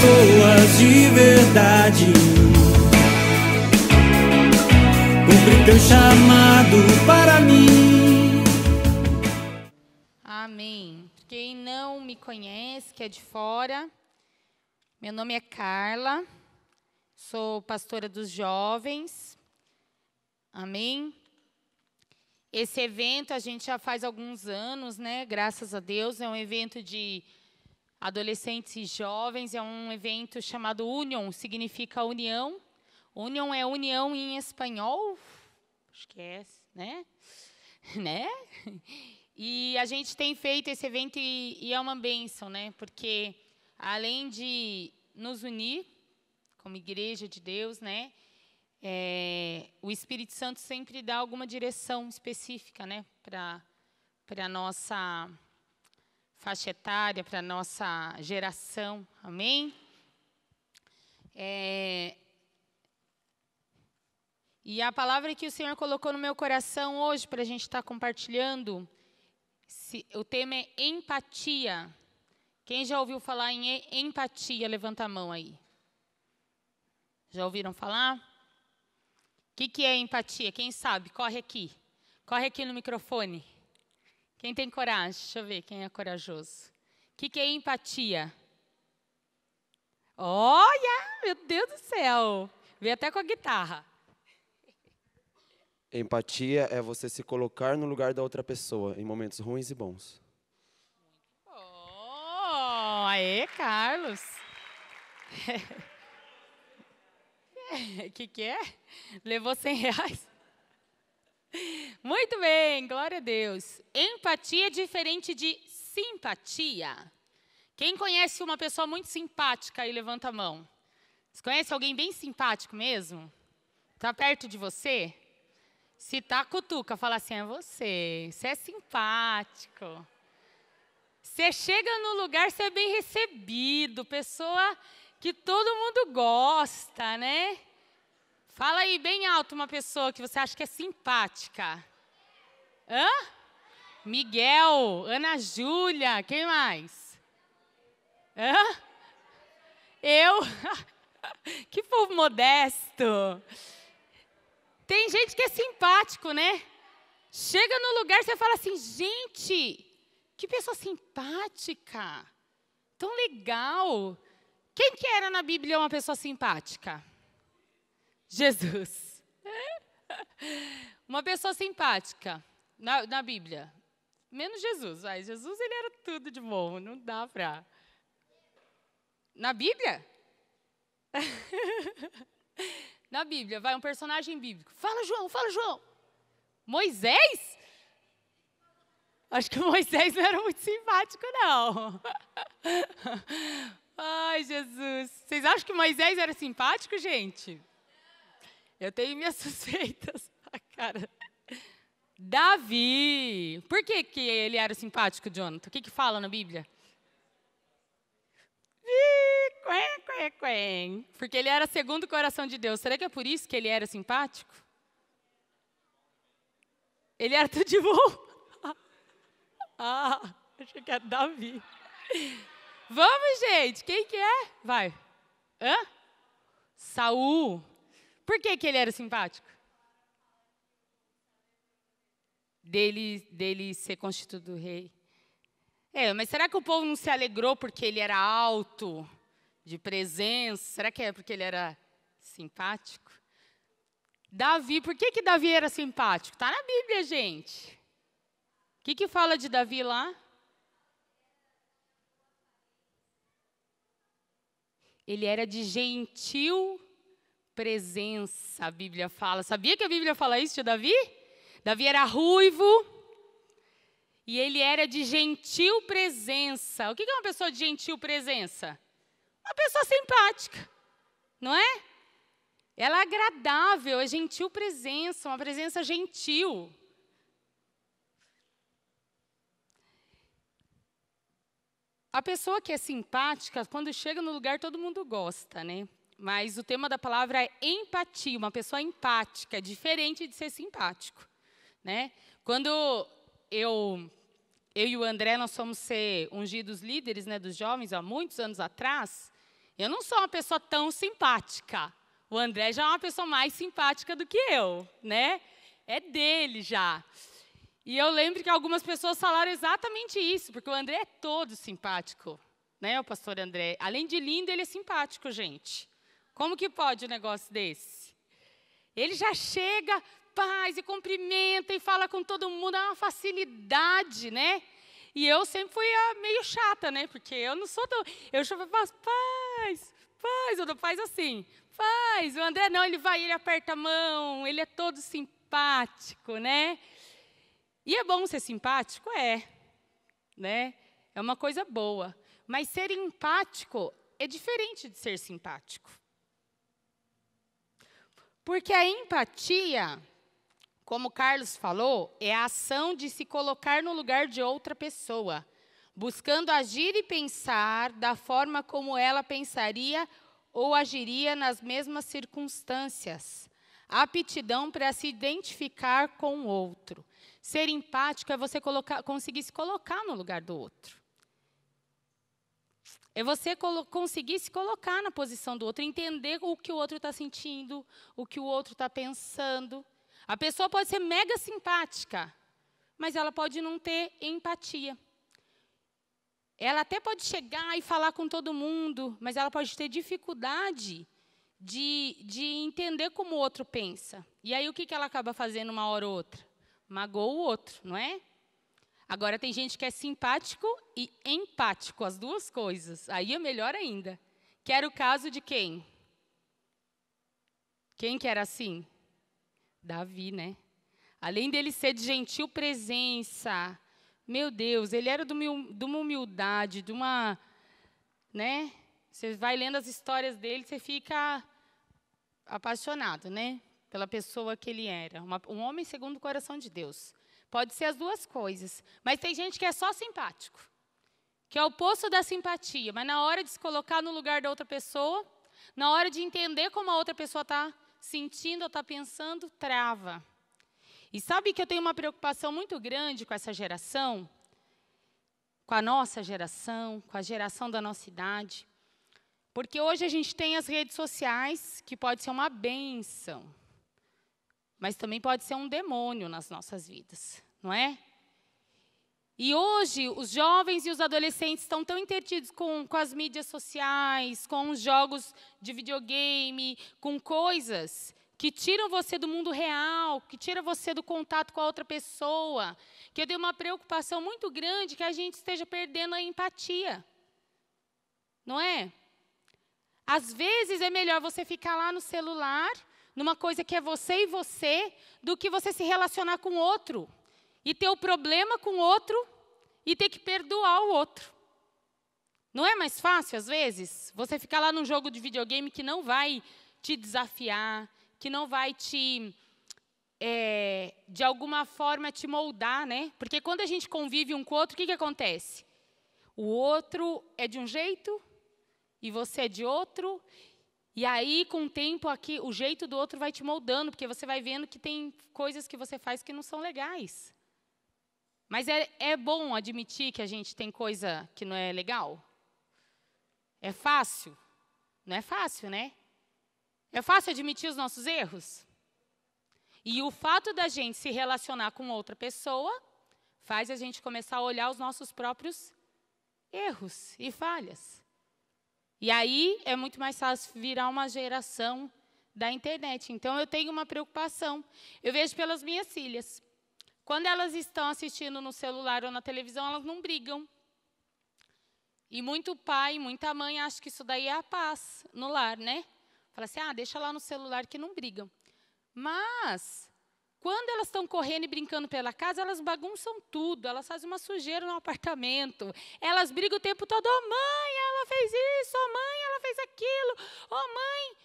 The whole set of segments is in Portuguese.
pessoas de verdade. Cumpre teu chamado para mim. Amém. Quem não me conhece, que é de fora, meu nome é Carla, sou pastora dos jovens. Amém. Esse evento a gente já faz alguns anos, né? Graças a Deus, é um evento de adolescentes e jovens, é um evento chamado Union, significa união. Union é união em espanhol, acho que é, né? Né? E a gente tem feito esse evento e é uma bênção, né? Porque além de nos unir como igreja de Deus, né? O Espírito Santo sempre dá alguma direção específica, né? Para a nossa faixa etária, para a nossa geração. Amém? E a palavra que o Senhor colocou no meu coração hoje, para a gente estar compartilhando, o tema é empatia. Quem já ouviu falar em empatia, levanta a mão aí. Já ouviram falar? O que é empatia? Quem sabe? Corre aqui. Corre aqui no microfone. Quem tem coragem? Deixa eu ver quem é corajoso. O que é empatia? Olha, meu Deus do céu. Veio até com a guitarra. Empatia é você se colocar no lugar da outra pessoa, em momentos ruins e bons. Oh, aê, Carlos. O que é? Levou R$100. Muito bem, glória a Deus. Empatia é diferente de simpatia. Quem conhece uma pessoa muito simpática aí, levanta a mão. Você conhece alguém bem simpático mesmo? Está perto de você? Se tá, cutuca, fala assim, é você é simpático. Você chega no lugar, você é bem recebido, pessoa que todo mundo gosta, né? Fala aí bem alto uma pessoa que você acha que é simpática. Hã? Miguel, Ana Júlia, quem mais? Hã? Eu? Que povo modesto. Tem gente que é simpático, né? Chega no lugar e você fala assim, gente, que pessoa simpática. Tão legal. Quem que era na Bíblia uma pessoa simpática? Jesus. Uma pessoa simpática na Bíblia. Menos Jesus. Jesus, ele era tudo de bom, não dá pra... Na Bíblia? Na Bíblia, vai um personagem bíblico. Fala, João, fala, João. Moisés? Acho que Moisés não era muito simpático, não. Ai, Jesus. Vocês acham que Moisés era simpático, gente? Eu tenho minhas suspeitas. Cara. Davi. Por que ele era simpático, Jonathan? O que fala na Bíblia? Porque ele era segundo o coração de Deus. Será que é por isso que ele era simpático? Ele era tudo de bom. Achei que era Davi. Vamos, gente. Quem que é? Vai. Hã? Saul. Por que ele era simpático? Dele ser constituído rei. Mas será que o povo não se alegrou porque ele era alto, de presença? Será que é porque ele era simpático? Davi, por que Davi era simpático? Está na Bíblia, gente. O que fala de Davi lá? Ele era de gentil presença, a Bíblia fala. Sabia que a Bíblia fala isso de Davi? Davi era ruivo e ele era de gentil presença. O que é uma pessoa de gentil presença? Uma pessoa simpática, não é? Ela é agradável, é gentil presença, uma presença gentil. A pessoa que é simpática, quando chega no lugar, todo mundo gosta, né? Mas o tema da palavra é empatia, uma pessoa empática, diferente de ser simpático, né? Quando eu e o André, nós fomos ser ungidos líderes, né, dos jovens, há muitos anos atrás, Eu não sou uma pessoa tão simpática. O André já é uma pessoa mais simpática do que eu, né? É dele já. E eu lembro que algumas pessoas falaram exatamente isso, porque o André é todo simpático, né, o pastor André? Além de lindo, ele é simpático, gente. Como que pode um negócio desse? Ele já chega, paz, e cumprimenta, e fala com todo mundo, é uma facilidade, né? E eu sempre fui meio chata, né? Porque eu não sou tão... Eu chamo paz, eu dou paz assim, paz. O André não, ele vai, ele aperta a mão, ele é todo simpático, né? E é bom ser simpático? É, né? É uma coisa boa. Mas ser empático é diferente de ser simpático. Porque a empatia, como o Carlos falou, é a ação de se colocar no lugar de outra pessoa, buscando agir e pensar da forma como ela pensaria ou agiria nas mesmas circunstâncias. A aptidão para se identificar com o outro. Ser empático é você conseguir se colocar no lugar do outro. É você conseguir se colocar na posição do outro, entender o que o outro está sentindo, o que o outro está pensando. A pessoa pode ser mega simpática, mas ela pode não ter empatia. Ela até pode chegar e falar com todo mundo, mas ela pode ter dificuldade de entender como o outro pensa. E aí o que ela acaba fazendo uma hora ou outra? Magoa o outro, não é? Agora tem gente que é simpático e empático, as duas coisas. Aí é melhor ainda. Que era o caso de quem? Quem que era assim? Davi, né? Além dele ser de gentil presença, meu Deus, ele era de uma humildade, de uma, né? Você vai lendo as histórias dele, você fica apaixonado, né? Pela pessoa que ele era. Um homem segundo o coração de Deus. Pode ser as duas coisas. Mas tem gente que é só simpático, que é o oposto da simpatia. Mas na hora de se colocar no lugar da outra pessoa, na hora de entender como a outra pessoa está sentindo ou está pensando, trava. E sabe que eu tenho uma preocupação muito grande com essa geração, com a nossa geração, com a geração da nossa idade. Porque hoje a gente tem as redes sociais, que pode ser uma bênção, mas também pode ser um demônio nas nossas vidas, não é? E hoje, os jovens e os adolescentes estão tão entretidos com as mídias sociais, com os jogos de videogame, com coisas que tiram você do mundo real, que tiram você do contato com a outra pessoa, que eu tenho uma preocupação muito grande que a gente esteja perdendo a empatia, não é? Às vezes é melhor você ficar lá no celular, numa coisa que é você e você, do que você se relacionar com o outro e ter o problema com o outro e ter que perdoar o outro. Não é mais fácil, às vezes, você ficar lá num jogo de videogame que não vai te desafiar, que não vai te, de alguma forma, te moldar, né? Porque quando a gente convive um com o outro, o que acontece? O outro é de um jeito e você é de outro. E aí, com o tempo, aqui, o jeito do outro vai te moldando, porque você vai vendo que tem coisas que você faz que não são legais. Mas é bom admitir que a gente tem coisa que não é legal? É fácil? Não é fácil, né? É fácil admitir os nossos erros? E o fato da gente se relacionar com outra pessoa faz a gente começar a olhar os nossos próprios erros e falhas. E aí é muito mais fácil virar uma geração da internet. Então, eu tenho uma preocupação. Eu vejo pelas minhas filhas. Quando elas estão assistindo no celular ou na televisão, elas não brigam. E muito pai, muita mãe acha que isso daí é a paz no lar, né? Fala assim, deixa lá no celular que não brigam. Mas, quando elas estão correndo e brincando pela casa, elas bagunçam tudo, elas fazem uma sujeira no apartamento, elas brigam o tempo todo, mãe, ela fez isso, mãe, ela fez aquilo, mãe.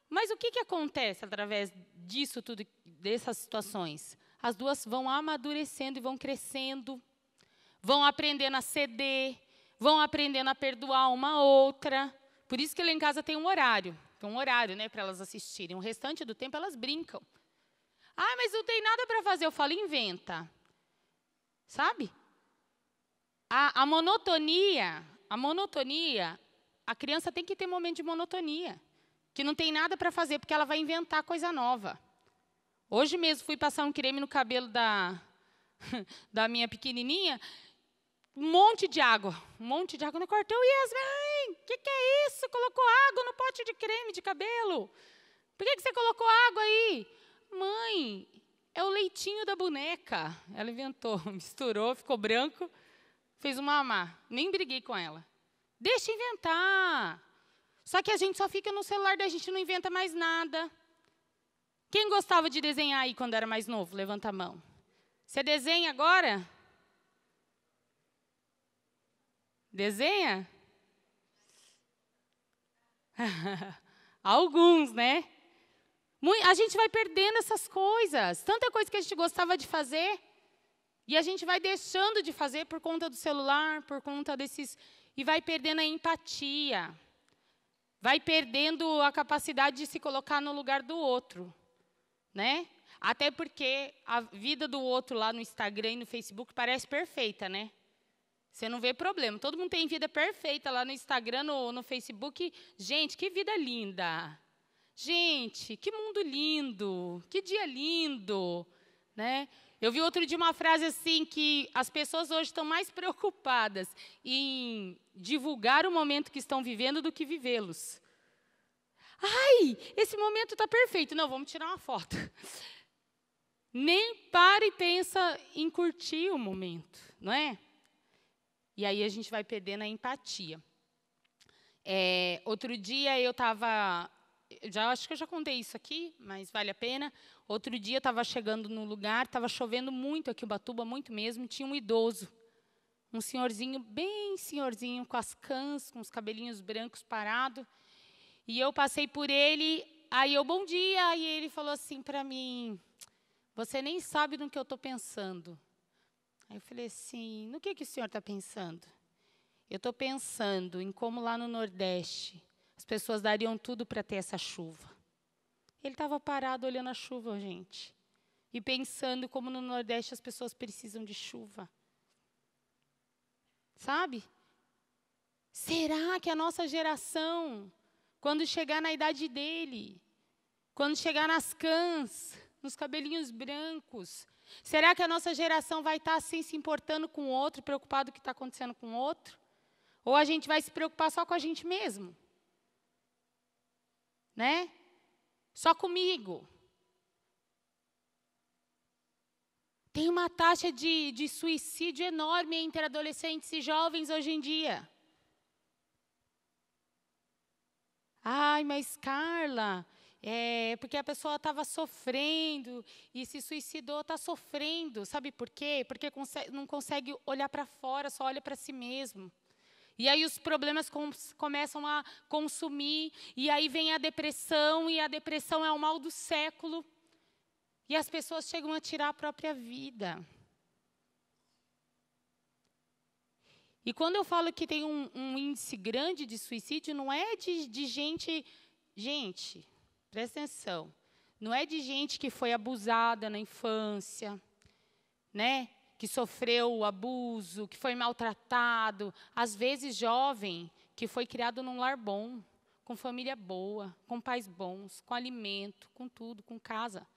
Mas o que acontece através disso tudo, dessas situações? As duas vão amadurecendo e vão crescendo, vão aprendendo a ceder, vão aprendendo a perdoar uma a outra. Por isso que lá em casa tem um horário, né, para elas assistirem. O restante do tempo elas brincam. Mas não tem nada para fazer. Eu falo, inventa. Sabe? A monotonia a criança tem que ter momento de monotonia, que não tem nada para fazer, porque ela vai inventar coisa nova. Hoje mesmo fui passar um creme no cabelo da minha pequenininha, um monte de água no quartel. Yasmin, o que é isso? Colocou água no pote de creme de cabelo. Por que você colocou água aí? Mãe, é o leitinho da boneca. Ela inventou, misturou, ficou branco, fez um mamá. Nem briguei com ela. Deixa inventar. Só que a gente só fica no celular, da gente não inventa mais nada. Quem gostava de desenhar aí quando era mais novo? Levanta a mão. Você desenha agora? Desenha? Alguns, né? A gente vai perdendo essas coisas. Tanta coisa que a gente gostava de fazer. E a gente vai deixando de fazer por conta do celular, por conta desses... E vai perdendo a empatia. Vai perdendo a capacidade de se colocar no lugar do outro. Né? Até porque a vida do outro lá no Instagram e no Facebook parece perfeita, né? Você não vê problema. Todo mundo tem vida perfeita lá no Instagram, no Facebook. Gente, que vida linda. Gente, que mundo lindo. Que dia lindo. Né? Eu vi outro dia uma frase assim, que as pessoas hoje estão mais preocupadas em divulgar o momento que estão vivendo do que vivê-los. Ai, esse momento está perfeito. Não, vamos tirar uma foto. Nem para e pensa em curtir o momento, não é? E aí a gente vai perdendo a empatia. Outro dia eu estava... acho que eu já contei isso aqui, mas vale a pena. Outro dia eu estava chegando no lugar, estava chovendo muito aqui em Ubatuba, muito mesmo, tinha um idoso. Um senhorzinho, bem senhorzinho, com as cãs, com os cabelinhos brancos, parado. E eu passei por ele, aí eu, bom dia, e ele falou assim para mim, você nem sabe no que eu estou pensando. Aí eu falei assim, no que o senhor está pensando? Eu estou pensando em como lá no Nordeste as pessoas dariam tudo para ter essa chuva. Ele estava parado olhando a chuva, gente, e pensando como no Nordeste as pessoas precisam de chuva. Sabe? Será que a nossa geração, quando chegar na idade dele, quando chegar nas cãs, nos cabelinhos brancos, será que a nossa geração vai estar assim se importando com o outro, preocupado com o que está acontecendo com o outro? Ou a gente vai se preocupar só com a gente mesmo? Né? Só comigo. Tem uma taxa de suicídio enorme entre adolescentes e jovens hoje em dia. Ai, mas Carla, porque a pessoa estava sofrendo e se suicidou, está sofrendo. Sabe por quê? Porque não consegue olhar para fora, só olha para si mesmo. E aí os problemas começam a consumir, e aí vem a depressão, e a depressão é o mal do século. E as pessoas chegam a tirar a própria vida. E quando eu falo que tem um índice grande de suicídio, não é de gente... Gente, presta atenção. Não é de gente que foi abusada na infância, né? Que sofreu abuso, que foi maltratado. Às vezes, jovem que foi criado num lar bom, com família boa, com pais bons, com alimento, com tudo, com casa.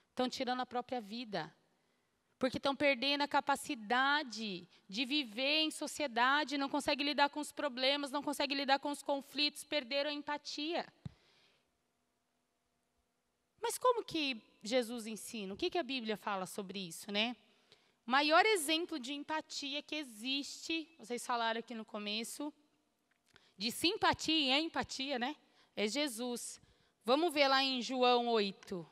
Estão tirando a própria vida. Porque estão perdendo a capacidade de viver em sociedade, não conseguem lidar com os problemas, não conseguem lidar com os conflitos, perderam a empatia. Mas como que Jesus ensina? O que a Bíblia fala sobre isso, né? O maior exemplo de empatia que existe, vocês falaram aqui no começo, de simpatia e empatia, né? É Jesus. Vamos ver lá em João 8.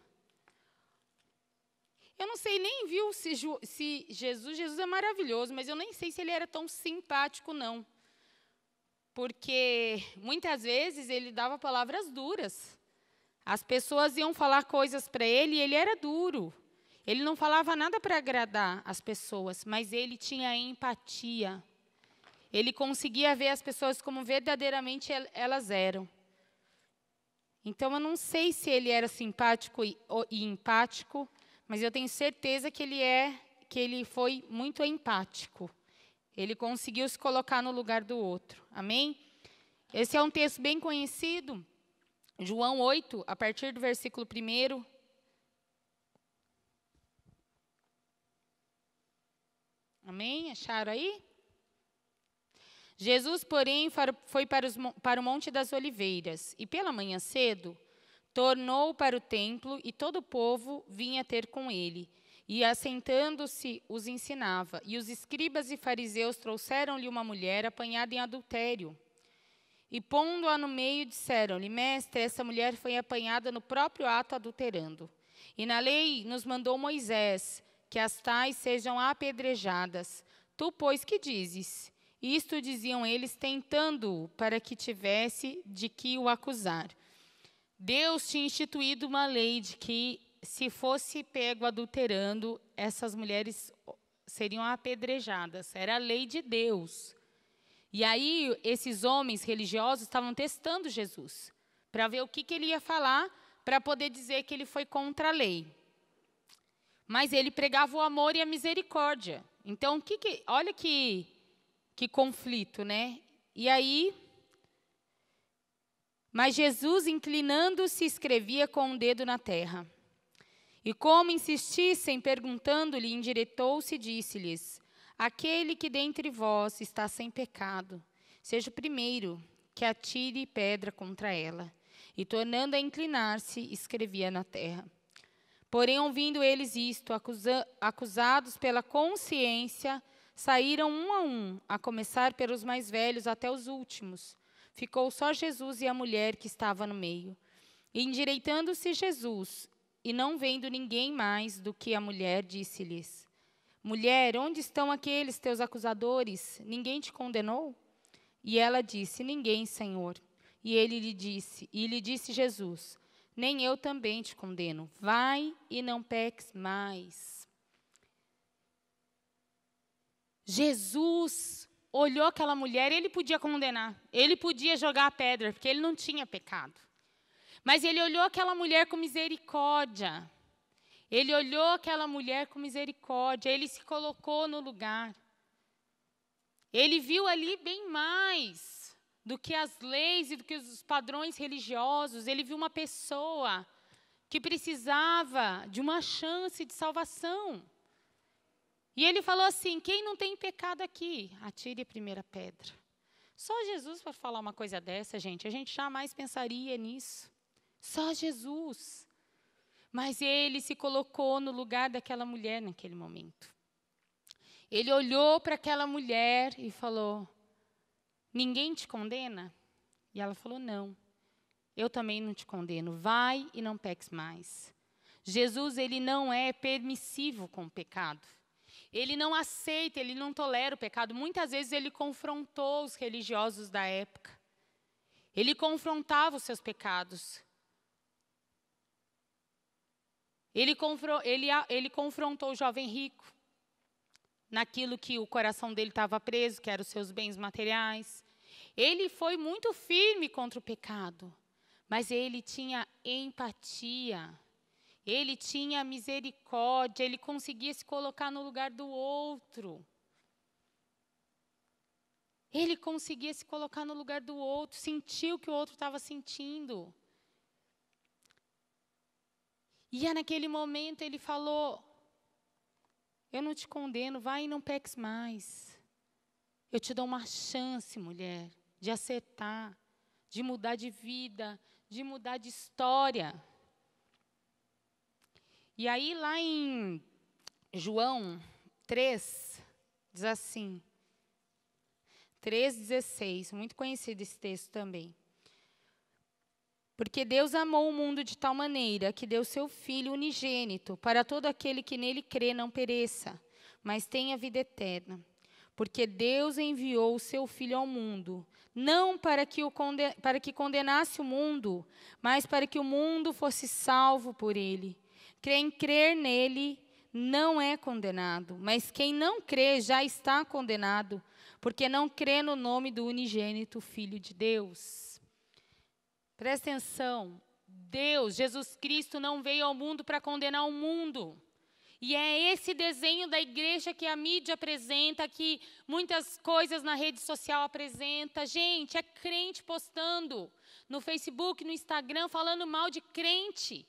Eu não sei nem, viu, se Jesus é maravilhoso, mas eu nem sei se ele era tão simpático, não. Porque, muitas vezes, ele dava palavras duras. As pessoas iam falar coisas para ele e ele era duro. Ele não falava nada para agradar as pessoas, mas ele tinha empatia. Ele conseguia ver as pessoas como verdadeiramente elas eram. Então, eu não sei se ele era simpático e empático, mas eu tenho certeza que ele foi muito empático. Ele conseguiu se colocar no lugar do outro. Amém? Esse é um texto bem conhecido. João 8, a partir do versículo 1. Amém? Acharam aí? Jesus, porém, foi para o Monte das Oliveiras, e pela manhã cedo, tornou para o templo, e todo o povo vinha ter com ele. E, assentando-se, os ensinava. E os escribas e fariseus trouxeram-lhe uma mulher apanhada em adultério. E, pondo-a no meio, disseram-lhe: Mestre, essa mulher foi apanhada no próprio ato adulterando. E na lei nos mandou Moisés que as tais sejam apedrejadas. Tu, pois, que dizes? Isto diziam eles, tentando-o, para que tivesse de que o acusar. Deus tinha instituído uma lei de que, se fosse pego adulterando, essas mulheres seriam apedrejadas. Era a lei de Deus. E aí, esses homens religiosos estavam testando Jesus, para ver o que ele ia falar, para poder dizer que ele foi contra a lei. Mas ele pregava o amor e a misericórdia. Então, olha que conflito, né? E aí, mas Jesus, inclinando-se, escrevia com um dedo na terra. E como insistissem, perguntando-lhe, endireitou-se e disse-lhes: Aquele que dentre vós está sem pecado, seja o primeiro que atire pedra contra ela. E, tornando a inclinar-se, escrevia na terra. Porém, ouvindo eles isto, acusados pela consciência, saíram um, a começar pelos mais velhos até os últimos. Ficou só Jesus e a mulher que estava no meio. E, endireitando-se Jesus, e não vendo ninguém mais do que a mulher, disse-lhes: Mulher, onde estão aqueles teus acusadores? Ninguém te condenou? E ela disse: Ninguém, Senhor. E lhe disse Jesus: Nem eu também te condeno. Vai e não peques mais. Jesus olhou aquela mulher, ele podia condenar, ele podia jogar a pedra, porque ele não tinha pecado. Mas ele olhou aquela mulher com misericórdia. Ele olhou aquela mulher com misericórdia, ele se colocou no lugar. Ele viu ali bem mais do que as leis e do que os padrões religiosos. Ele viu uma pessoa que precisava de uma chance de salvação. E ele falou assim: quem não tem pecado aqui, atire a primeira pedra. Só Jesus para falar uma coisa dessa, gente. A gente jamais pensaria nisso. Só Jesus. Mas ele se colocou no lugar daquela mulher naquele momento. Ele olhou para aquela mulher e falou: ninguém te condena? E ela falou: não, eu também não te condeno. Vai e não peques mais. Jesus, ele não é permissivo com o pecado. Ele não aceita, ele não tolera o pecado. Muitas vezes ele confrontou os religiosos da época. Ele confrontava os seus pecados. Ele confrontou o jovem rico naquilo que o coração dele estava preso, que eram os seus bens materiais. Ele foi muito firme contra o pecado, mas ele tinha empatia, ele tinha misericórdia, ele conseguia se colocar no lugar do outro. Ele conseguia se colocar no lugar do outro, sentiu o que o outro estava sentindo. E naquele momento ele falou: eu não te condeno, vai e não peques mais. Eu te dou uma chance, mulher, de acertar, de mudar de vida, de mudar de história. E aí lá em João 3, diz assim, 3,16, muito conhecido esse texto também. Porque Deus amou o mundo de tal maneira que deu seu Filho unigênito para todo aquele que nele crê não pereça, mas tenha vida eterna. Porque Deus enviou o seu Filho ao mundo, não para que condenasse o mundo, mas para que o mundo fosse salvo por ele. Quem crer nele não é condenado, mas quem não crê já está condenado, porque não crê no nome do unigênito Filho de Deus. Presta atenção, Deus, Jesus Cristo, não veio ao mundo para condenar o mundo. E é esse desenho da igreja que a mídia apresenta, que muitas coisas na rede social apresenta. Gente, é crente postando no Facebook, no Instagram, falando mal de crente.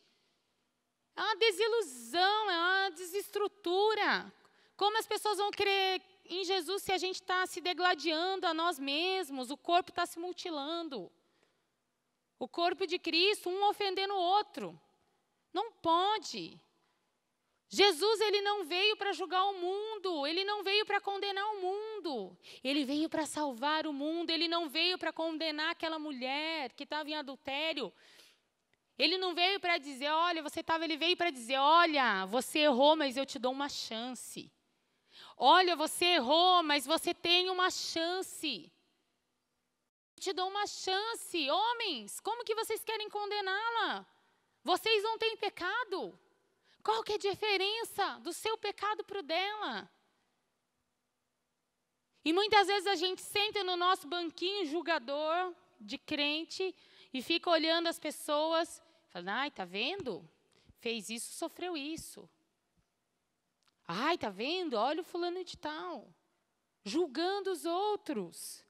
É uma desilusão, é uma desestrutura. Como as pessoas vão crer em Jesus se a gente está se degladiando a nós mesmos, o corpo está se mutilando. O corpo de Cristo, um ofendendo o outro. Não pode. Jesus, ele não veio para julgar o mundo, ele não veio para condenar o mundo. Ele veio para salvar o mundo, ele não veio para condenar aquela mulher que estava em adultério. Ele não veio para dizer, olha, ele veio para dizer, olha, você errou, mas eu te dou uma chance. Olha, você errou, mas você tem uma chance. Eu te dou uma chance. Homens, como que vocês querem condená-la? Vocês não têm pecado. Qual que é a diferença do seu pecado para o dela? E muitas vezes a gente senta no nosso banquinho julgador de crente e fica olhando as pessoas, falando, ai, tá vendo? Fez isso, sofreu isso. Ai, tá vendo? Olha o fulano de tal. Julgando os outros.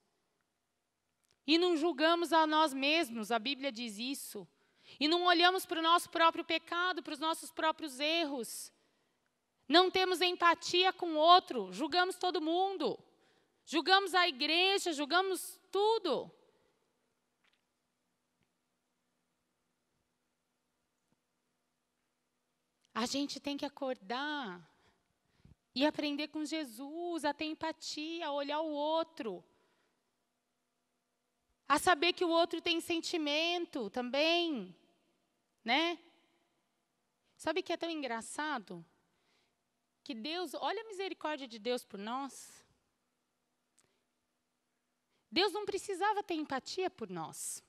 E não julgamos a nós mesmos, a Bíblia diz isso. E não olhamos para o nosso próprio pecado, para os nossos próprios erros. Não temos empatia com o outro, julgamos todo mundo. Julgamos a igreja, julgamos tudo. A gente tem que acordar e aprender com Jesus, a ter empatia, a olhar o outro. A saber que o outro tem sentimento também, né? Sabe o que é tão engraçado? Que Deus, olha a misericórdia de Deus por nós. Deus não precisava ter empatia por nós.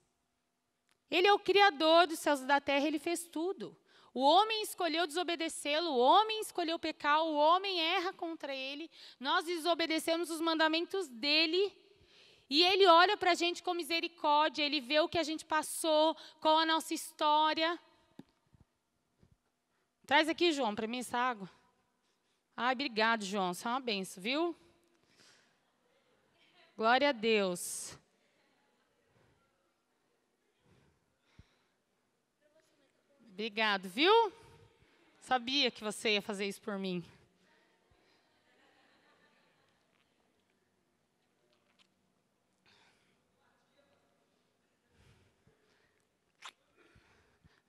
Ele é o Criador dos céus e da terra, ele fez tudo. O homem escolheu desobedecê-lo, o homem escolheu pecar, o homem erra contra ele. Nós desobedecemos os mandamentos dele. E ele olha para a gente com misericórdia, ele vê o que a gente passou, qual a nossa história. Traz aqui, João, para mim essa água. Ai, obrigado, João, isso é uma benção, viu? Glória a Deus. Obrigado, viu? Sabia que você ia fazer isso por mim.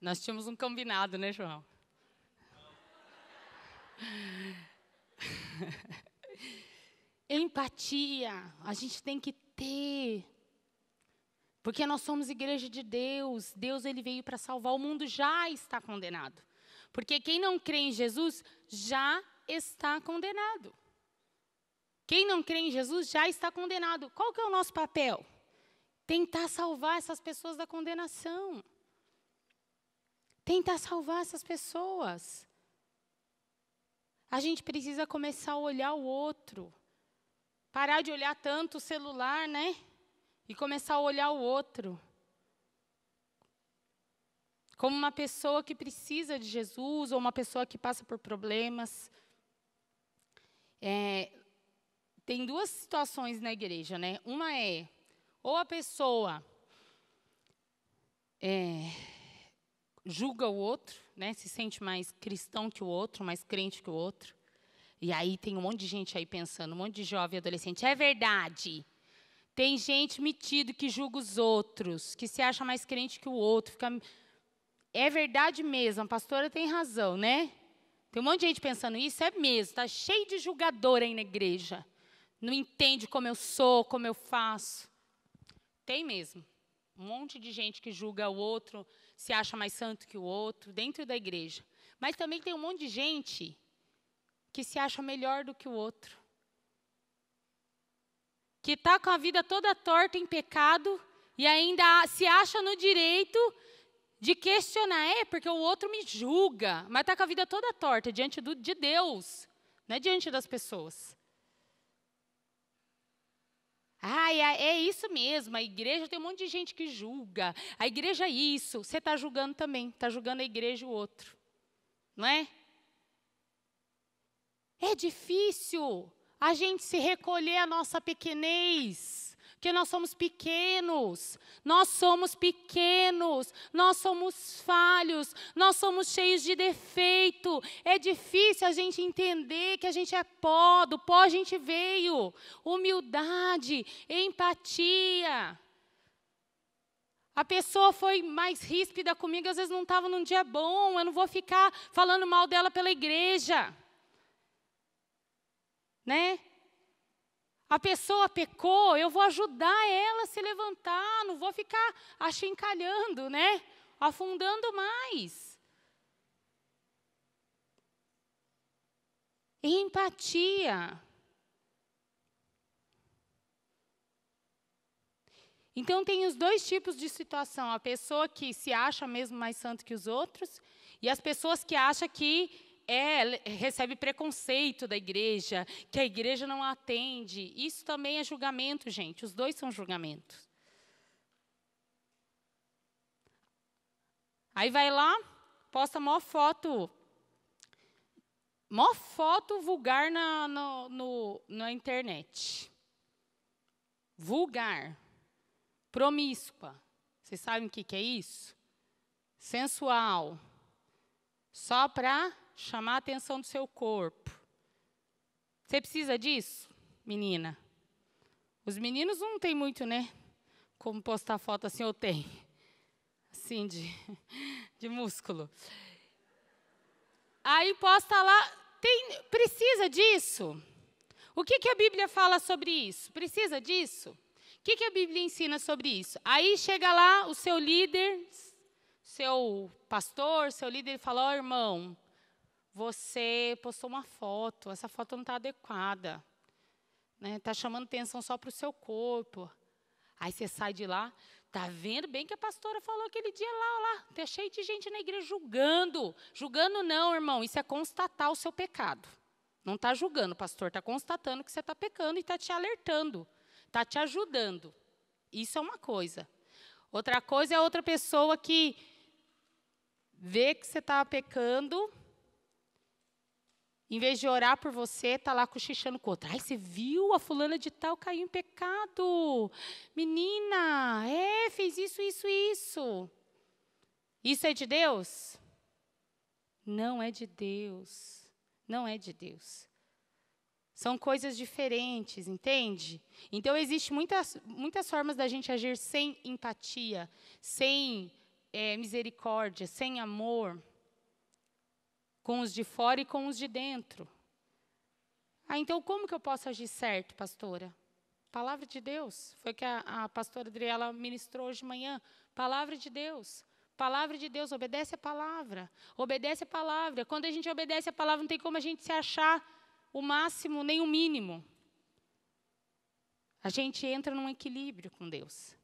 Nós tínhamos um combinado, né, João? Empatia, a gente tem que ter. Porque nós somos igreja de Deus. Deus, ele veio para salvar. O mundo já está condenado. Porque quem não crê em Jesus já está condenado. Quem não crê em Jesus já está condenado. Qual que é o nosso papel? Tentar salvar essas pessoas da condenação. Tentar salvar essas pessoas. A gente precisa começar a olhar o outro. Parar de olhar tanto o celular, né? E começar a olhar o outro. Como uma pessoa que precisa de Jesus, ou uma pessoa que passa por problemas. Tem duas situações na igreja, né? Uma é, ou a pessoa julga o outro, né? Se sente mais cristão que o outro, mais crente que o outro. E aí tem um monte de gente aí pensando, um monte de jovem e adolescente, é verdade. Tem gente metido que julga os outros, que se acha mais crente que o outro. É verdade mesmo, a pastora tem razão, né? Tem um monte de gente pensando isso, é mesmo, está cheio de julgador aí na igreja. Não entende como eu sou, como eu faço. Tem mesmo. Um monte de gente que julga o outro, se acha mais santo que o outro, dentro da igreja. Mas também tem um monte de gente que se acha melhor do que o outro. Que está com a vida toda torta em pecado e ainda se acha no direito de questionar. Porque o outro me julga, mas está com a vida toda torta diante de Deus, não é diante das pessoas. É isso mesmo, a igreja tem um monte de gente que julga. A igreja é isso, você está julgando também, está julgando a igreja e o outro. Não é? É difícil a gente se recolher à nossa pequenez, porque nós somos pequenos, nós somos falhos, nós somos cheios de defeito. É difícil a gente entender que a gente é pó, do pó a gente veio. Humildade, empatia. A pessoa foi mais ríspida comigo, às vezes não estava num dia bom, eu não vou ficar falando mal dela pela igreja. Né? A pessoa pecou, eu vou ajudar ela a se levantar, não vou ficar achincalhando, né? Afundando mais. Empatia. Então, tem os dois tipos de situação. A pessoa que se acha mesmo mais santo que os outros e as pessoas que acham que recebe preconceito da igreja, que a igreja não atende. Isso também é julgamento, gente. Os dois são julgamentos. Aí vai lá, posta mó foto vulgar na internet. Vulgar. Promíscua. Vocês sabem o que é isso? Sensual. Só para chamar a atenção do seu corpo. Você precisa disso, menina? Os meninos não tem muito, né? Como postar foto assim, eu tenho. Assim, de músculo. Aí posta lá, precisa disso? O que a Bíblia fala sobre isso? Precisa disso? O que a Bíblia ensina sobre isso? Aí chega lá o seu líder, seu pastor, seu líder, e fala, irmão, você postou uma foto, essa foto não está adequada. Está chamando atenção só para o seu corpo. Aí você sai de lá, está vendo bem que a pastora falou aquele dia lá, está cheio de gente na igreja julgando. Julgando não, irmão, isso é constatar o seu pecado. Não está julgando, o pastor está constatando que você está pecando e está te alertando, está te ajudando. Isso é uma coisa. Outra coisa é outra pessoa que vê que você está pecando, em vez de orar por você, está lá cochichando com outra. Ai, você viu? A fulana de tal caiu em pecado. Menina, fez isso. Isso é de Deus? Não é de Deus. Não é de Deus. São coisas diferentes, entende? Então, existem muitas formas da gente agir sem empatia, sem misericórdia, sem amor, com os de fora e com os de dentro. Então, como que eu posso agir certo, pastora? Palavra de Deus. Foi o que a pastora Adriela ministrou hoje de manhã. Palavra de Deus. Palavra de Deus, obedece a palavra. Obedece a palavra. Quando a gente obedece a palavra, não tem como a gente se achar o máximo, nem o mínimo. A gente entra num equilíbrio com Deus.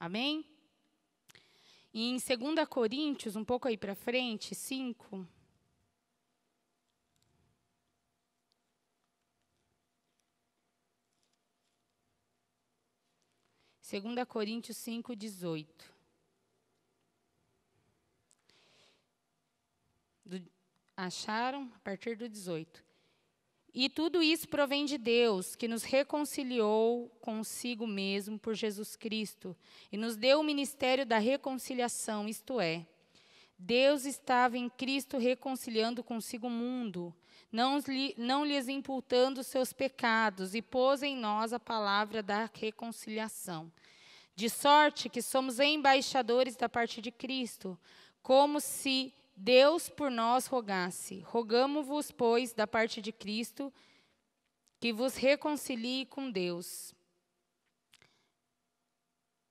Amém? E em 2 Coríntios, um pouco aí para frente, 5... 2 Coríntios 5, 18. Acharam? A partir do 18. E tudo isso provém de Deus, que nos reconciliou consigo mesmo por Jesus Cristo, e nos deu o ministério da reconciliação, isto é, Deus estava em Cristo reconciliando consigo o mundo, não lhes imputando seus pecados, e pôs em nós a palavra da reconciliação. De sorte que somos embaixadores da parte de Cristo, como se Deus por nós rogasse. Rogamo-vos, pois, da parte de Cristo, que vos reconcilie com Deus.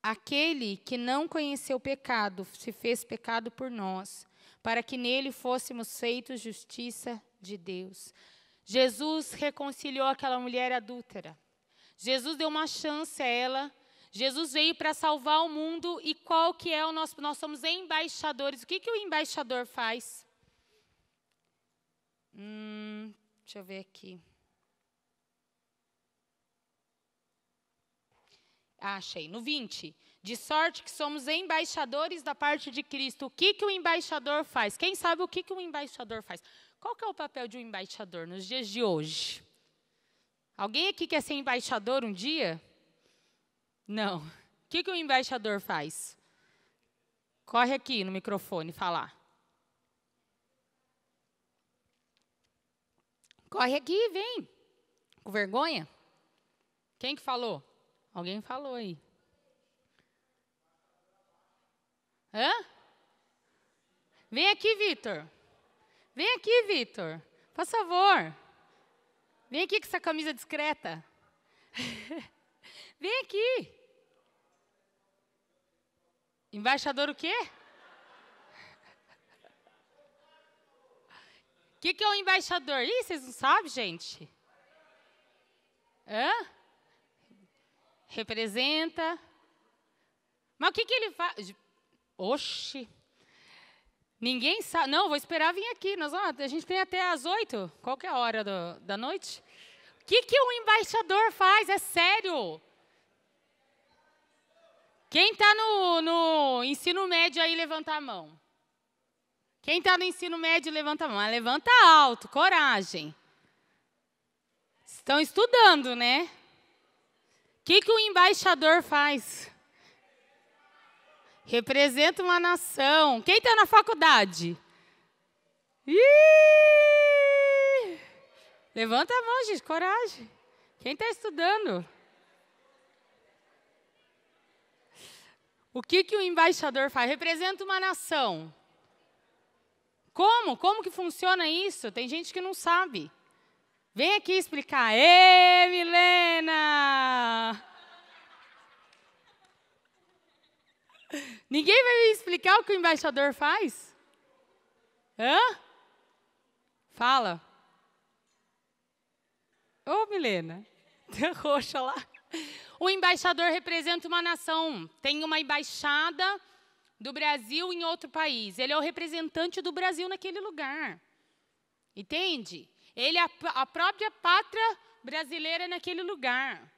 Aquele que não conheceu pecado, se fez pecado por nós, para que nele fôssemos feitos justiça de Deus. Jesus reconciliou aquela mulher adúltera. Jesus deu uma chance a ela. Jesus veio para salvar o mundo. E qual que é o nosso... Nós somos embaixadores. O que o embaixador faz? Deixa eu ver aqui. Achei. No 20. De sorte que somos embaixadores da parte de Cristo. O que o embaixador faz? Quem sabe o que o embaixador faz? Qual que é o papel de um embaixador nos dias de hoje? Alguém aqui quer ser embaixador um dia? Não. O que o embaixador faz? Corre aqui no microfone falar. Corre aqui, vem. Com vergonha? Quem que falou? Alguém falou aí. Hã? Vem aqui, Vitor. Vem aqui, Vitor. Por favor. Vem aqui com essa camisa discreta. Vem aqui. Embaixador o quê? O que é um embaixador? Ih, vocês não sabem, gente? Hã? Representa. Mas o que ele faz? Oxi. Ninguém sabe. Não, vou esperar vir aqui. A gente tem até às 8. Qual que é a hora da noite? O que um embaixador faz? É sério. Quem está no ensino médio aí, levanta a mão. Quem está no ensino médio, levanta a mão. Mas levanta alto, coragem. Estão estudando, né? O que um embaixador faz? Representa uma nação. Quem está na faculdade? Ih! Levanta a mão, gente, coragem. Quem está estudando? O que o embaixador faz? Representa uma nação. Como? Como que funciona isso? Tem gente que não sabe. Vem aqui explicar. Ê, Milena! Ninguém vai me explicar o que o embaixador faz? Hã? Fala. Ô, Milena. Tem roxa lá. O embaixador representa uma nação. Tem uma embaixada do Brasil em outro país. Ele é o representante do Brasil naquele lugar. Entende? Ele é a própria pátria brasileira naquele lugar.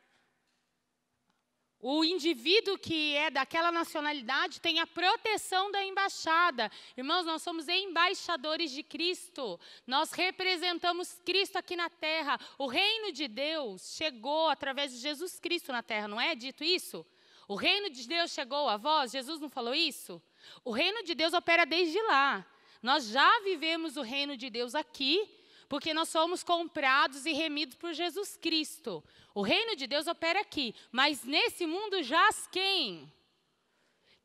O indivíduo que é daquela nacionalidade tem a proteção da embaixada. Irmãos, nós somos embaixadores de Cristo. Nós representamos Cristo aqui na terra. O reino de Deus chegou através de Jesus Cristo na terra, não é dito isso? O reino de Deus chegou a vós? Jesus não falou isso? O reino de Deus opera desde lá. Nós já vivemos o reino de Deus aqui, porque nós somos comprados e remidos por Jesus Cristo. O reino de Deus opera aqui, mas nesse mundo jaz quem?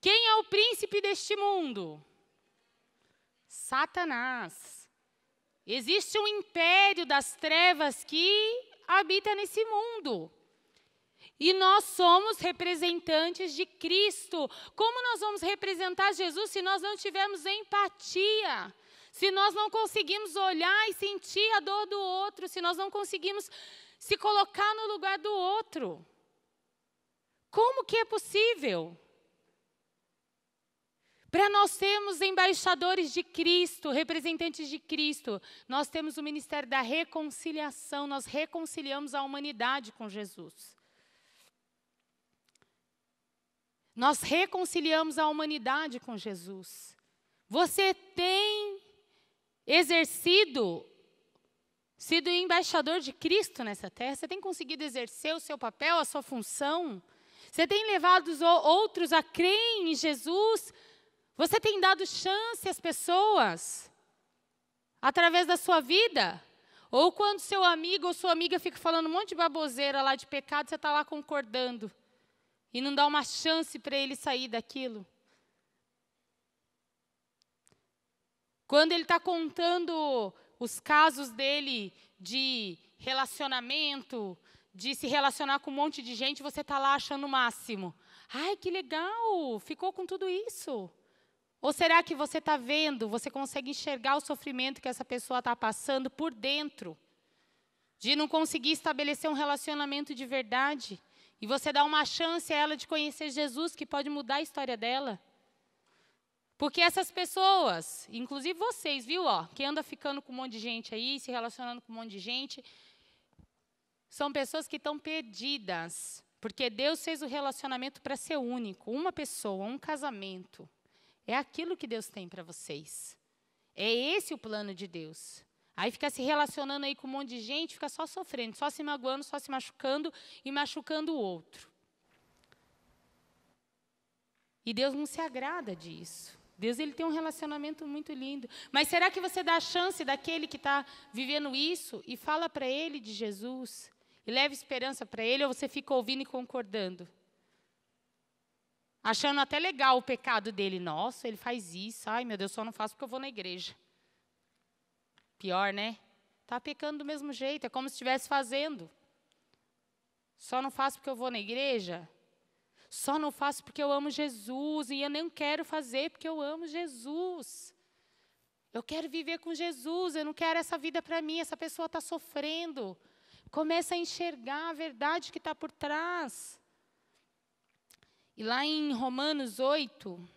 Quem é o príncipe deste mundo? Satanás. Existe um império das trevas que habita nesse mundo. E nós somos representantes de Cristo. Como nós vamos representar Jesus se nós não tivermos empatia? Se nós não conseguimos olhar e sentir a dor do outro, se nós não conseguimos se colocar no lugar do outro. Como que é possível? Para nós sermos embaixadores de Cristo, representantes de Cristo, nós temos o ministério da reconciliação, nós reconciliamos a humanidade com Jesus. Nós reconciliamos a humanidade com Jesus. Você tem sido embaixador de Cristo nessa terra? Você tem conseguido exercer o seu papel, a sua função? Você tem levado os outros a crerem em Jesus? Você tem dado chance às pessoas através da sua vida? Ou quando seu amigo ou sua amiga fica falando um monte de baboseira lá de pecado, você está lá concordando e não dá uma chance para ele sair daquilo? Quando ele está contando os casos dele de relacionamento, de se relacionar com um monte de gente, você está lá achando o máximo. Ai, que legal, ficou com tudo isso. Ou será que você está vendo, você consegue enxergar o sofrimento que essa pessoa está passando por dentro, de não conseguir estabelecer um relacionamento de verdade, e você dá uma chance a ela de conhecer Jesus, que pode mudar a história dela? Porque essas pessoas, inclusive vocês, viu, que anda ficando com um monte de gente aí, se relacionando com um monte de gente, são pessoas que estão perdidas, porque Deus fez o relacionamento para ser único, uma pessoa, um casamento. É aquilo que Deus tem para vocês. É esse o plano de Deus. Aí fica se relacionando aí com um monte de gente, fica só sofrendo, só se magoando, só se machucando e machucando o outro. E Deus não se agrada disso. Deus, ele tem um relacionamento muito lindo. Mas será que você dá a chance daquele que está vivendo isso e fala para ele de Jesus? E leva esperança para ele, ou você fica ouvindo e concordando? Achando até legal o pecado dele. Nossa, ele faz isso. Ai, meu Deus, só não faço porque eu vou na igreja. Pior, né? Está pecando do mesmo jeito, é como se estivesse fazendo. Só não faço porque eu vou na igreja? Só não faço porque eu amo Jesus, e eu nem quero fazer porque eu amo Jesus. Eu quero viver com Jesus, eu não quero essa vida para mim, essa pessoa está sofrendo. Começa a enxergar a verdade que está por trás. E lá em Romanos 8...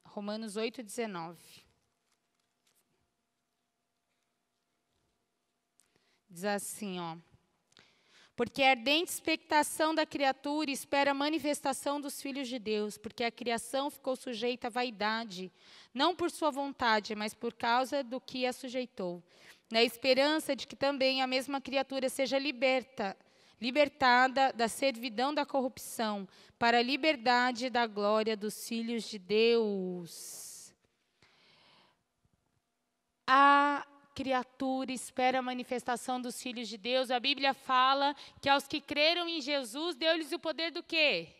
Romanos 8, 19. Diz assim, ó. Porque a ardente expectação da criatura espera a manifestação dos filhos de Deus, porque a criação ficou sujeita à vaidade, não por sua vontade, mas por causa do que a sujeitou, na esperança de que também a mesma criatura seja libertada da servidão da corrupção, para a liberdade da glória dos filhos de Deus. A criatura espera a manifestação dos filhos de Deus. A Bíblia fala que aos que creram em Jesus, deu-lhes o poder do quê?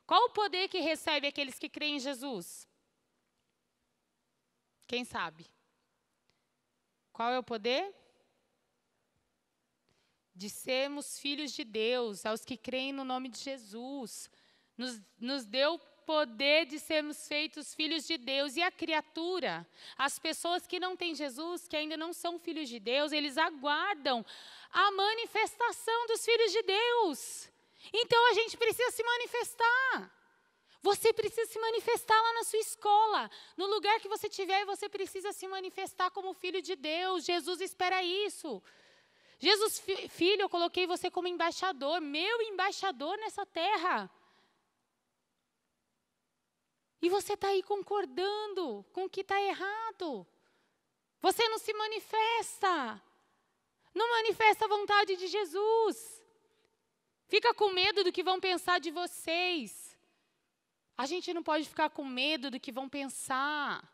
Qual o poder que recebe aqueles que creem em Jesus? Quem sabe? Qual é o poder? De sermos filhos de Deus, aos que creem no nome de Jesus. Nos deu poder de sermos feitos filhos de Deus. E a criatura, as pessoas que não têm Jesus, que ainda não são filhos de Deus, eles aguardam a manifestação dos filhos de Deus. Então a gente precisa se manifestar. Você precisa se manifestar lá na sua escola, no lugar que você estiver, você precisa se manifestar como filho de Deus. Jesus espera isso. Jesus, filho, eu coloquei você como embaixador, meu embaixador nessa terra. E você está aí concordando com o que está errado. Você não se manifesta. Não manifesta a vontade de Jesus. Fica com medo do que vão pensar de vocês. A gente não pode ficar com medo do que vão pensar.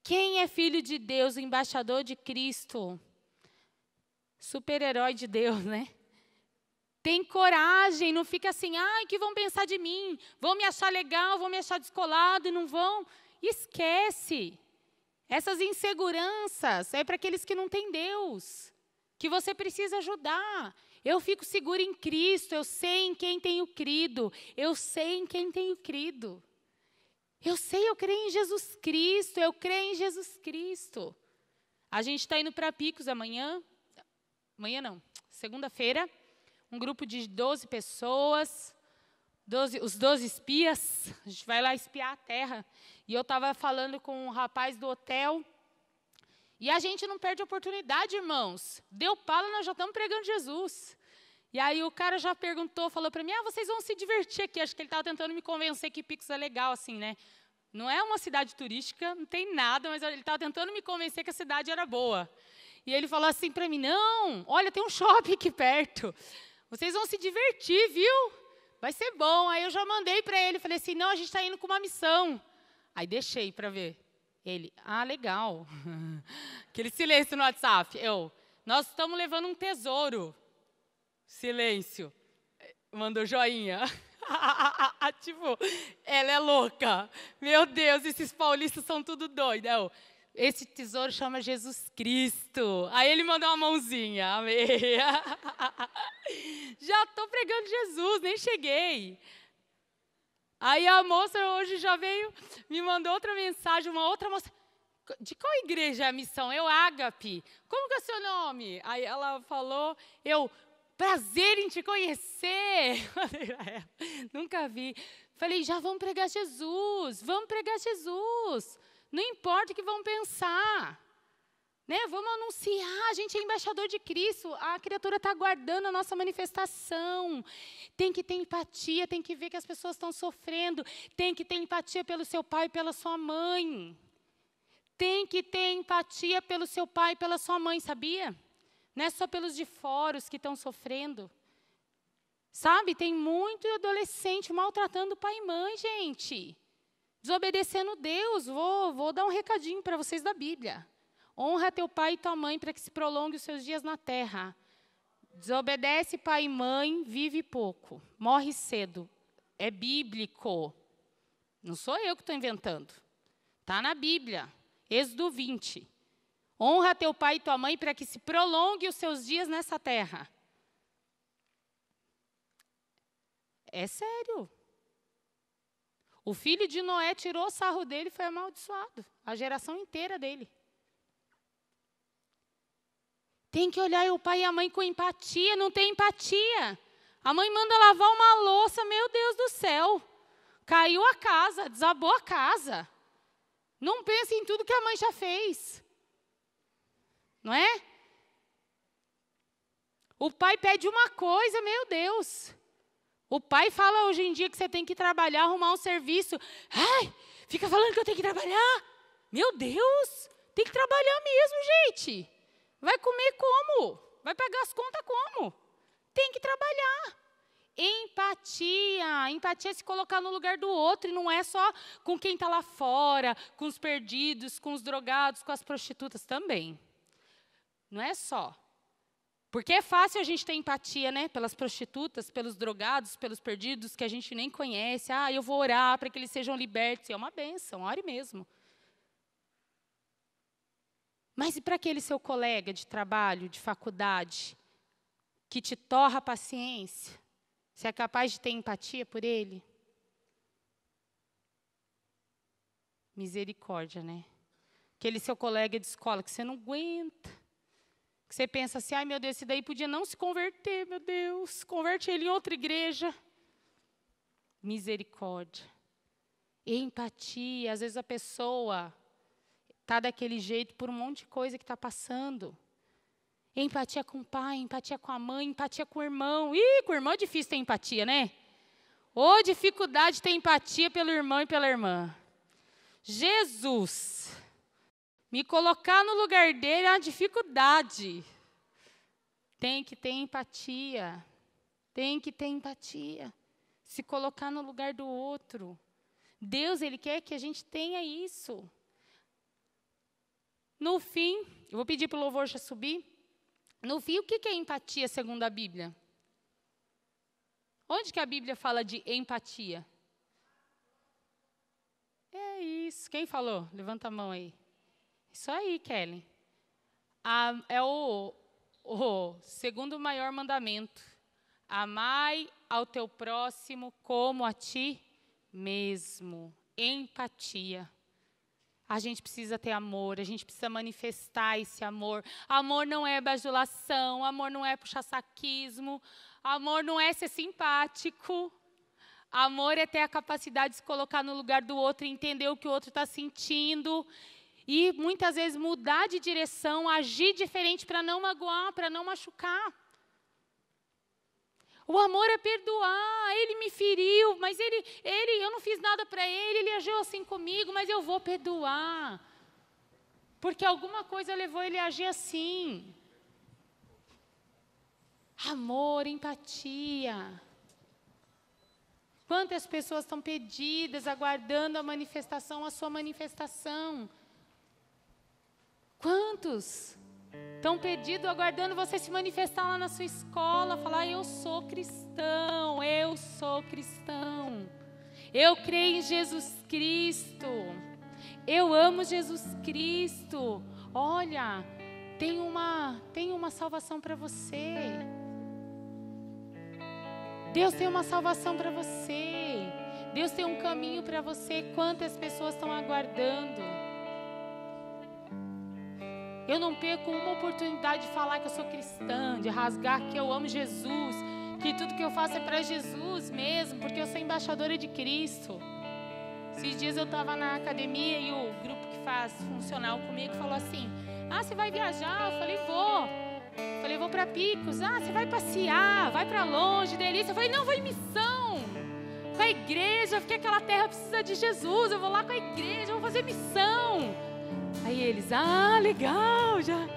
Quem é filho de Deus, o embaixador de Cristo? Super-herói de Deus, né? Tem coragem, não fica assim, ai, que vão pensar de mim? Vão me achar legal, vão me achar descolado e não vão? Esquece. Essas inseguranças é para aqueles que não têm Deus, que você precisa ajudar. Eu fico segura em Cristo, eu sei em quem tenho crido, eu sei em quem tenho crido. Eu sei, eu creio em Jesus Cristo, eu creio em Jesus Cristo. A gente está indo para Picos amanhã não, segunda-feira, um grupo de 12 pessoas, os 12 espias, a gente vai lá espiar a terra. E eu estava falando com um rapaz do hotel, e a gente não perde a oportunidade, irmãos. Deu pala, nós já estamos pregando Jesus. E aí o cara já perguntou, falou para mim, vocês vão se divertir aqui. Acho que ele estava tentando me convencer que Picos é legal, assim, né? Não é uma cidade turística, não tem nada, mas ele estava tentando me convencer que a cidade era boa. E ele falou assim para mim, não, olha, tem um shopping aqui perto. Vocês vão se divertir, viu? Vai ser bom. Aí eu já mandei para ele, falei assim, não, a gente está indo com uma missão. Aí deixei para ver. Ele, legal. Aquele silêncio no WhatsApp. Nós estamos levando um tesouro. Silêncio. Mandou joinha. Tipo, ela é louca. Meu Deus, esses paulistas são tudo doidos. Esse tesouro chama Jesus Cristo. Aí ele mandou uma mãozinha. Amém. Já estou pregando Jesus, nem cheguei. Aí a moça hoje já veio, me mandou outra mensagem, uma outra moça. De qual igreja é a missão? Ágape. Como que é o seu nome? Aí ela falou, prazer em te conhecer. Nunca vi. Falei, já vamos pregar Jesus. Vamos pregar Jesus. Não importa o que vão pensar. Né? Vamos anunciar, a gente é embaixador de Cristo, a criatura está aguardando a nossa manifestação. Tem que ter empatia, tem que ver que as pessoas estão sofrendo, tem que ter empatia pelo seu pai e pela sua mãe. Tem que ter empatia pelo seu pai e pela sua mãe, sabia? Não é só pelos de fora os que estão sofrendo. Sabe, tem muito adolescente maltratando pai e mãe, gente. Desobedecendo Deus. Vou dar um recadinho para vocês da Bíblia. Honra teu pai e tua mãe para que se prolongue os seus dias na terra. Desobedece pai e mãe, vive pouco, morre cedo. É bíblico. Não sou eu que estou inventando. Está na Bíblia. Êxodo 20. Honra teu pai e tua mãe para que se prolongue os seus dias nessa terra. É sério. O filho de Noé tirou o sarro dele e foi amaldiçoado. A geração inteira dele. Tem que olhar o pai e a mãe com empatia. Não tem empatia. A mãe manda lavar uma louça, meu Deus do céu. Caiu a casa, desabou a casa. Não pense em tudo que a mãe já fez. Não é? O pai pede uma coisa, meu Deus. O pai fala hoje em dia que você tem que trabalhar, arrumar um serviço. Ai, fica falando que eu tenho que trabalhar. Meu Deus, tem que trabalhar mesmo, gente. Vai comer como? Vai pagar as contas como? Tem que trabalhar. Empatia. Empatia é se colocar no lugar do outro. E não é só com quem está lá fora, com os perdidos, com os drogados, com as prostitutas também. Não é só. Porque é fácil a gente ter empatia, né? Pelas prostitutas, pelos drogados, pelos perdidos que a gente nem conhece. Ah, eu vou orar para que eles sejam libertos. É uma bênção, ore mesmo. Mas e para aquele seu colega de trabalho, de faculdade, que te torra a paciência? Você é capaz de ter empatia por ele? Misericórdia, né? Aquele seu colega de escola que você não aguenta. Que você pensa assim, ai meu Deus, esse daí podia não se converter, meu Deus. Converte ele em outra igreja. Misericórdia. Empatia. Às vezes a pessoa está daquele jeito por um monte de coisa que está passando. Empatia com o pai, empatia com a mãe, empatia com o irmão. Ih, com o irmão é difícil ter empatia, né? Ô, dificuldade de ter empatia pelo irmão e pela irmã. Jesus, me colocar no lugar dele é uma dificuldade. Tem que ter empatia. Tem que ter empatia. Se colocar no lugar do outro. Deus, Ele quer que a gente tenha isso. No fim, eu vou pedir para o louvor já subir. No fim, o que é empatia segundo a Bíblia? Onde que a Bíblia fala de empatia? É isso. Quem falou? Levanta a mão aí. Isso aí, Kelly. É o segundo maior mandamento. Amai ao teu próximo como a ti mesmo. Empatia. A gente precisa ter amor, a gente precisa manifestar esse amor. Amor não é bajulação, amor não é puxa-saquismo, amor não é ser simpático. Amor é ter a capacidade de se colocar no lugar do outro, entender o que o outro está sentindo. E muitas vezes mudar de direção, agir diferente para não magoar, para não machucar. O amor é perdoar, ele me feriu, mas eu não fiz nada para ele agiu assim comigo, mas eu vou perdoar. Porque alguma coisa levou ele a agir assim. Amor, empatia. Quantas pessoas estão perdidas, aguardando a manifestação, a sua manifestação? Quantos estão perdidos, aguardando você se manifestar lá na sua escola, falar, eu sou cristão, eu sou cristão. Eu creio em Jesus Cristo. Eu amo Jesus Cristo. Olha, tem uma salvação para você. Deus tem uma salvação para você. Deus tem um caminho para você. Quantas pessoas estão aguardando? Eu não perco uma oportunidade de falar que eu sou cristã, de rasgar que eu amo Jesus, que tudo que eu faço é para Jesus mesmo, porque eu sou embaixadora de Cristo. Esses dias eu estava na academia e o grupo que faz funcional comigo falou assim, Ah, você vai viajar? Eu falei, vou. Eu falei, vou para Picos. Ah, você vai passear, vai para longe, delícia. Eu falei, não, vou em missão. Com a igreja, porque aquela terra precisa de Jesus. Eu vou lá com a igreja, eu vou fazer missão. Aí eles, ah, legal, já.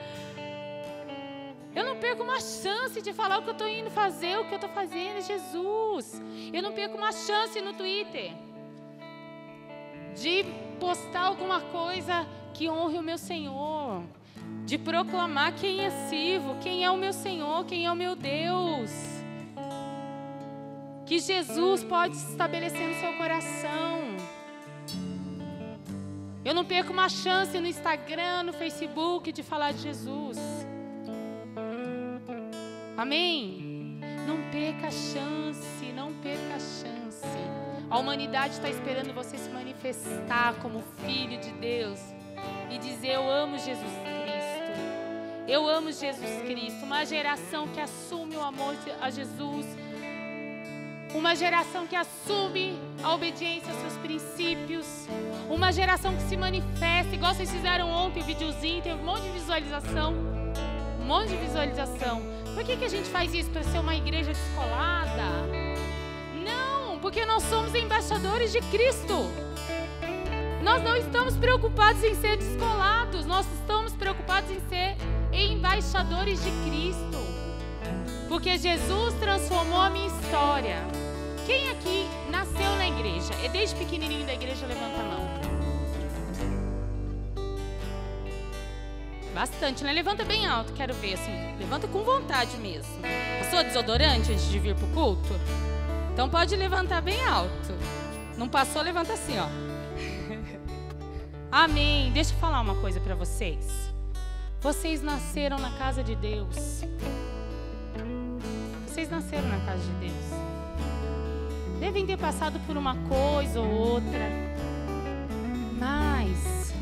Eu não perco uma chance de falar o que eu estou indo fazer, o que eu estou fazendo é Jesus. Eu não perco uma chance no Twitter de postar alguma coisa que honre o meu Senhor, de proclamar quem é sirvo, quem é o meu Senhor, quem é o meu Deus. Que Jesus pode se estabelecer no seu coração. Eu não perco uma chance no Instagram, no Facebook de falar de Jesus. Amém? Não perca a chance, não perca a chance. A humanidade está esperando você se manifestar como filho de Deus e dizer, eu amo Jesus Cristo. Eu amo Jesus Cristo. Uma geração que assume o amor a Jesus. Uma geração que assume a obediência aos seus princípios. Uma geração que se manifesta, igual vocês fizeram ontem o videozinho, teve um monte de visualização. Um monte de visualização. Por que a gente faz isso? Para ser uma igreja descolada? Não, porque nós somos embaixadores de Cristo. Nós não estamos preocupados em ser descolados, nós estamos preocupados em ser embaixadores de Cristo. Porque Jesus transformou a minha história. Quem aqui nasceu na igreja? É desde pequenininho da igreja, levanta a mão. Bastante, né? Levanta bem alto, quero ver, assim. Levanta com vontade mesmo. Passou desodorante antes de vir pro culto? Então pode levantar bem alto. Não passou, levanta assim, ó. Amém. Deixa eu falar uma coisa para vocês. Vocês nasceram na casa de Deus. Vocês nasceram na casa de Deus. Devem ter passado por uma coisa ou outra. Mas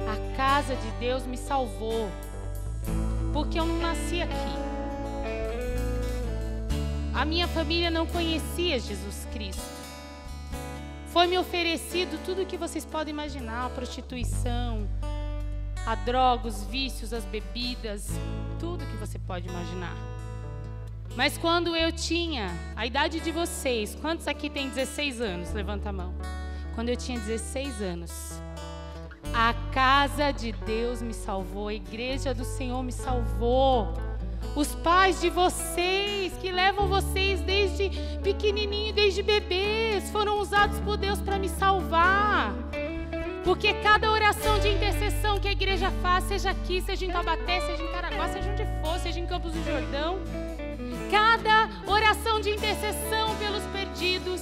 a casa de Deus me salvou. Porque eu não nasci aqui. A minha família não conhecia Jesus Cristo. Foi me oferecido tudo o que vocês podem imaginar. A prostituição, a droga, os vícios, as bebidas. Tudo que você pode imaginar. Mas quando eu tinha a idade de vocês, quantos aqui tem 16 anos? Levanta a mão. Quando eu tinha 16 anos, a casa de Deus me salvou, a igreja do Senhor me salvou. Os pais de vocês, que levam vocês desde pequenininho, desde bebês, foram usados por Deus para me salvar. Porque cada oração de intercessão que a igreja faz, seja aqui, seja em Taubaté, seja em Caraguá, seja onde for, seja em Campos do Jordão, cada oração de intercessão pelos perdidos,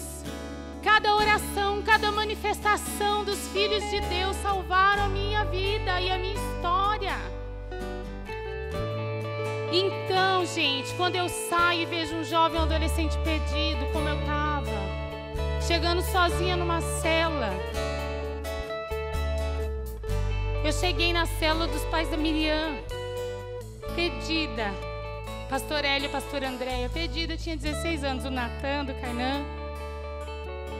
cada oração, cada manifestação dos filhos de Deus salvaram a minha vida e a minha história. Então, gente, quando eu saio e vejo um jovem ou adolescente perdido, como eu estava, chegando sozinha numa cela. Eu cheguei na cela dos pais da Miriam, perdida. Pastor Hélio e pastor Andréia, perdida, eu tinha 16 anos, o Natan, do Kainan.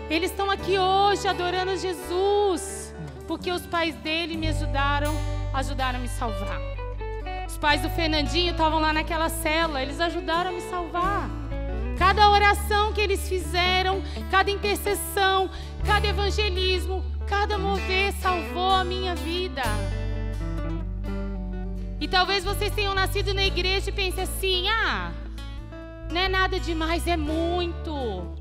Eles estão aqui hoje adorando Jesus, porque os pais dele me ajudaram a me salvar. Os pais do Fernandinho estavam lá naquela cela, eles ajudaram a me salvar. Cada oração que eles fizeram, cada intercessão, cada evangelismo, cada mover salvou a minha vida. E talvez vocês tenham nascido na igreja e pensem assim, não é nada demais, é muito.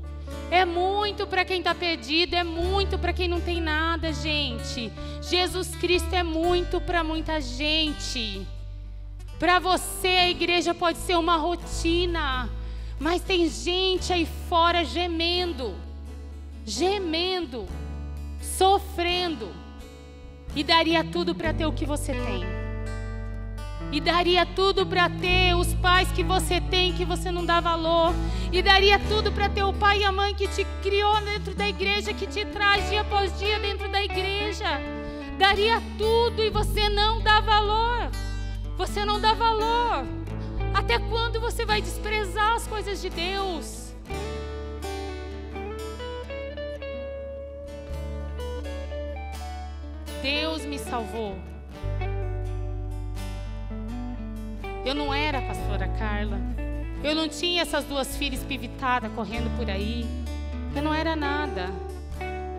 É muito para quem está perdido, é muito para quem não tem nada, gente. Jesus Cristo é muito para muita gente. Para você a igreja pode ser uma rotina, mas tem gente aí fora gemendo, sofrendo, e daria tudo para ter o que você tem. E daria tudo para ter os pais que você tem, que você não dá valor. E daria tudo para ter o pai e a mãe que te criou dentro da igreja, que te traz dia após dia dentro da igreja. Daria tudo e você não dá valor. Você não dá valor. Até quando você vai desprezar as coisas de Deus? Deus me salvou. Eu não era a pastora Carla. Eu não tinha essas 2 filhas pivitadas correndo por aí. Eu não era nada.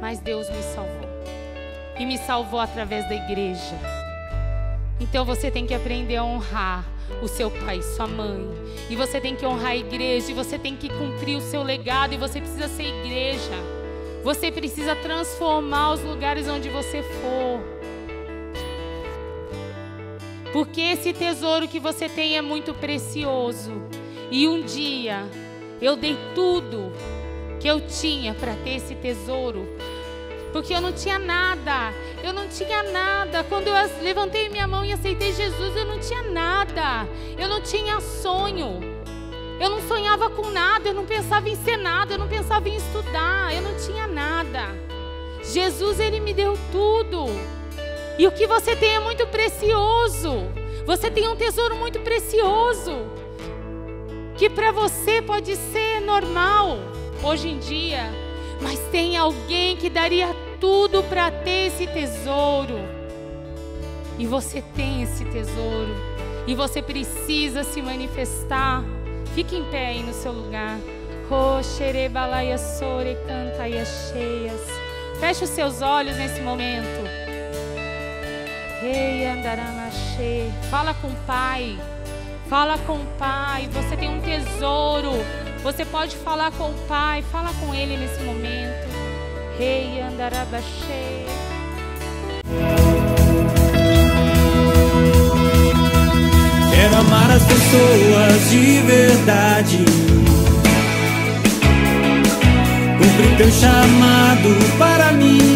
Mas Deus me salvou. E me salvou através da igreja. Então você tem que aprender a honrar o seu pai e sua mãe. E você tem que honrar a igreja. E você tem que cumprir o seu legado. E você precisa ser igreja. Você precisa transformar os lugares onde você for. Porque esse tesouro que você tem é muito precioso. E um dia eu dei tudo que eu tinha para ter esse tesouro. Porque eu não tinha nada. Eu não tinha nada. Quando eu levantei minha mão e aceitei Jesus, eu não tinha nada. Eu não tinha sonho. Eu não sonhava com nada. Eu não pensava em ser nada. Eu não pensava em estudar. Eu não tinha nada. Jesus, Ele me deu tudo. E o que você tem é muito precioso. Você tem um tesouro muito precioso. Que para você pode ser normal hoje em dia. Mas tem alguém que daria tudo para ter esse tesouro. E você tem esse tesouro. E você precisa se manifestar. Fique em pé aí no seu lugar. Feche os seus olhos nesse momento. Fala com o Pai. Fala com o Pai. Você tem um tesouro. Você pode falar com o Pai. Fala com Ele nesse momento. Quero amar as pessoas de verdade. Cumprir teu chamado para mim.